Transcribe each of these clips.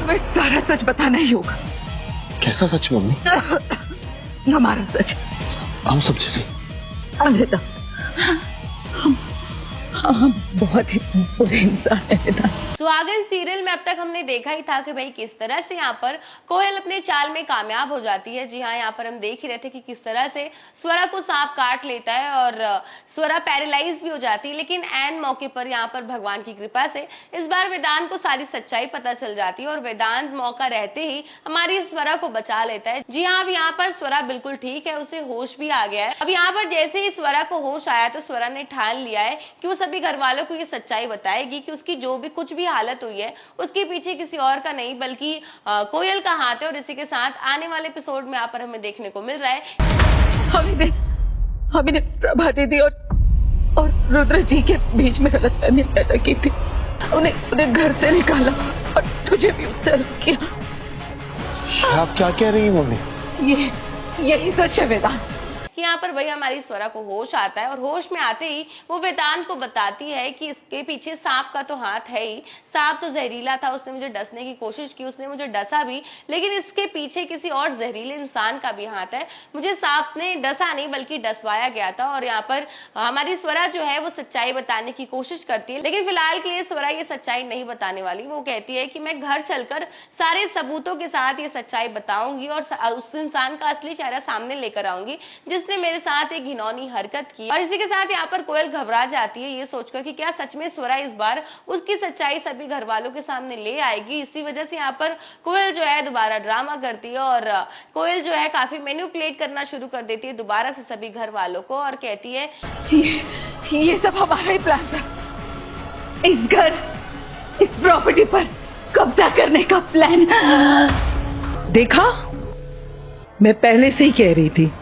हमें सारा सच बताना ही होगा। कैसा सच मम्मी? हमारा सच। हम सब चले। अमृता, हम बहुत ही बुरे इंसान है बेटा। सुहागन सीरियल में अब तक हमने देखा ही था कि भाई किस तरह से यहाँ पर कोयल अपने चाल में कामयाब हो जाती है। जी हाँ, यहाँ पर हम देख ही रहे थे कि किस तरह से स्वरा को सांप काट लेता है और स्वरा पैरालाइज भी हो जाती है। लेकिन एन मौके पर यहाँ पर भगवान की कृपा से इस बार वेदांत को सारी सच्चाई पता चल जाती है और वेदांत मौका रहते ही हमारी स्वरा को बचा लेता है। जी हाँ, अब यहाँ पर स्वरा बिल्कुल ठीक है, उसे होश भी आ गया है। अब यहाँ पर जैसे ही स्वरा को होश आया तो स्वरा ने ठान लिया है कि वो सभी घर वालों को ये सच्चाई बताएगी कि उसकी जो भी कुछ भी हालत हुई है उसके पीछे किसी और का नहीं बल्कि कोयल का हाथ है। और इसी के साथ आने वाले एपिसोड में यहाँ पर हमें देखने को मिल रहा है हमने प्रभा दीदी और रुद्र जी के बीच में गलतफहमी पैदा की थी। उन्हें घर से निकाला और तुझे भी उससे अलग किया। आप क्या कह रही हैं मम्मी? यही सच है वेदांत। कि यहाँ पर वही हमारी स्वरा को होश आता है और होश में आते ही वो वेदांत को बताती है कि इसके पीछे सांप का तो हाथ है ही। सांप तो जहरीला था, उसने मुझे डसने की कोशिश की, उसने मुझे डसा भी, लेकिन इसके पीछे किसी और जहरीले इंसान का भी हाथ है। मुझे सांप ने डसा नहीं बल्कि डसवाया गया था। और यहाँ पर हमारी स्वरा जो है वो सच्चाई बताने की कोशिश करती है, लेकिन फिलहाल के लिए स्वरा ये सच्चाई नहीं बताने वाली। वो कहती है कि मैं घर चलकर सारे सबूतों के साथ ये सच्चाई बताऊंगी और उस इंसान का असली चेहरा सामने लेकर आऊंगी जिसने मेरे साथ एक घिनौनी हरकत की। और इसी के साथ यहाँ पर कोयल घबरा जाती है ये सोचकर कि क्या सच में स्वरा इस बार उसकी सच्चाई सभी घर वालों के सामने ले आएगी। इसी वजह से यहाँ पर कोयल जो है दोबारा ड्रामा करती है और कोयल जो है काफी मैनिपुलेट करना शुरू कर देती है दोबारा से सभी घर वालों को और कहती है ये सब हमारा ही प्लान था। इस घर, इस प्रॉपर्टी पर कब्जा करने का प्लान। देखा, मैं पहले से ही कह रही थी,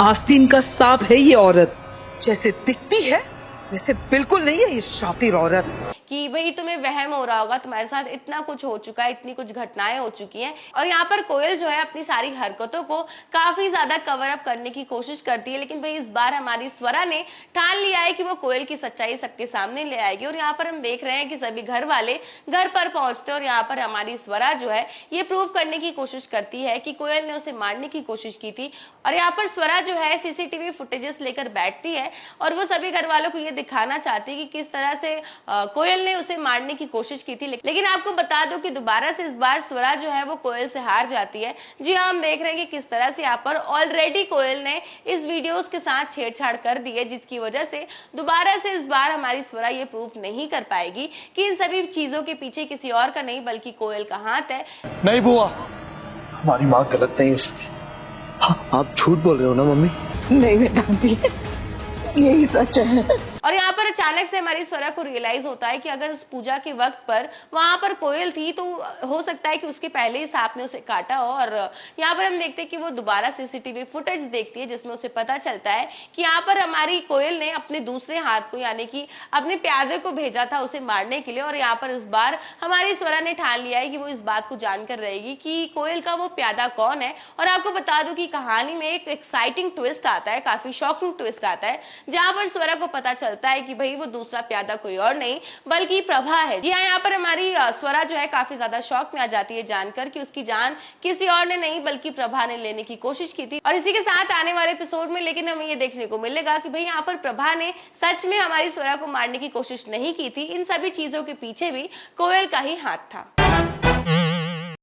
आस्तीन का सांप है ये औरत। जैसे दिखती है वैसे बिल्कुल नहीं है ये शातिर औरत। कि भाई तुम्हें वहम हो रहा होगा, तुम्हारे साथ इतना कुछ हो चुका है, इतनी कुछ घटनाएं हो चुकी हैं। और यहाँ पर कोयल जो है अपनी सारी हरकतों को काफी ज्यादा कवर अप करने की कोशिश करती है, लेकिन भाई इस बार हमारी स्वरा ने ठान लिया है कि वो कोयल की सच्चाई सबके सामने ले आएगी। और यहाँ पर हम देख रहे हैं कि सभी घर वाले घर पर पहुंचते और यहाँ पर हमारी स्वरा जो है ये प्रूव करने की कोशिश करती है कि कोयल ने उसे मारने की कोशिश की थी। और यहाँ पर स्वरा जो है सीसीटीवी फुटेजेस लेकर बैठती है और वो सभी घर वालों को ये दिखाना चाहती है कि किस तरह से कोयल ने उसे मारने की कोशिश की थी। लेकिन आपको बता दो कि दोबारा से इस बार स्वरा जो है वो कोयल से हार जाती है। जी हाँ, हम देख रहे हैं कि किस तरह से यहाँ पर ऑलरेडी कोयल ने इस वीडियोस के साथ छेड़छाड़ कर दी है, जिसकी वजह से दोबारा से इस बार हमारी स्वरा ये प्रूफ नहीं कर पाएगी कि इन सभी चीजों के पीछे किसी और का नहीं बल्कि कोयल का हाथ है। नहीं बुआ, हमारी माँ गलत नहीं हो सकती। आप झूठ बोल रहे हो ना मम्मी? नहीं वेदांत जी, यही सच है। और यहाँ पर अचानक से हमारी स्वरा को रियलाइज होता है कि अगर उस पूजा के वक्त पर वहां पर कोयल थी तो हो सकता है कि उसके पहले ही सांप ने उसे काटा हो। और यहाँ पर हम देखते हैं कि वो दोबारा सीसीटीवी फुटेज देखती है जिसमें उसे पता चलता है कि यहाँ पर हमारी कोयल ने अपने दूसरे हाथ को यानी कि अपने प्यादे को भेजा था उसे मारने के लिए। और यहाँ पर इस बार हमारी स्वरा ने ठान लिया है कि वो इस बात को जानकर रहेगी कि कोयल का वो प्यादा कौन है। और आपको बता दूं कि कहानी में एक एक्साइटिंग ट्विस्ट आता है, काफी शॉकिंग ट्विस्ट आता है, जहां पर स्वरा को पता चलता है कि भाई वो दूसरा प्यादा कोई और नहीं बल्कि प्रभा है। जी हाँ, यहाँ पर हमारी स्वरा जो है काफी ज्यादा शॉक में आ जाती है जानकर कि उसकी जान किसी और ने नहीं बल्कि प्रभा ने लेने की कोशिश की थी। और इसी के साथ आने वाले एपिसोड में लेकिन हमें ये देखने को मिलेगा कि भाई यहाँ पर प्रभा ने सच में हमारी स्वरा को मारने की कोशिश नहीं की थी। इन सभी चीजों के पीछे भी कोयल का ही हाथ था।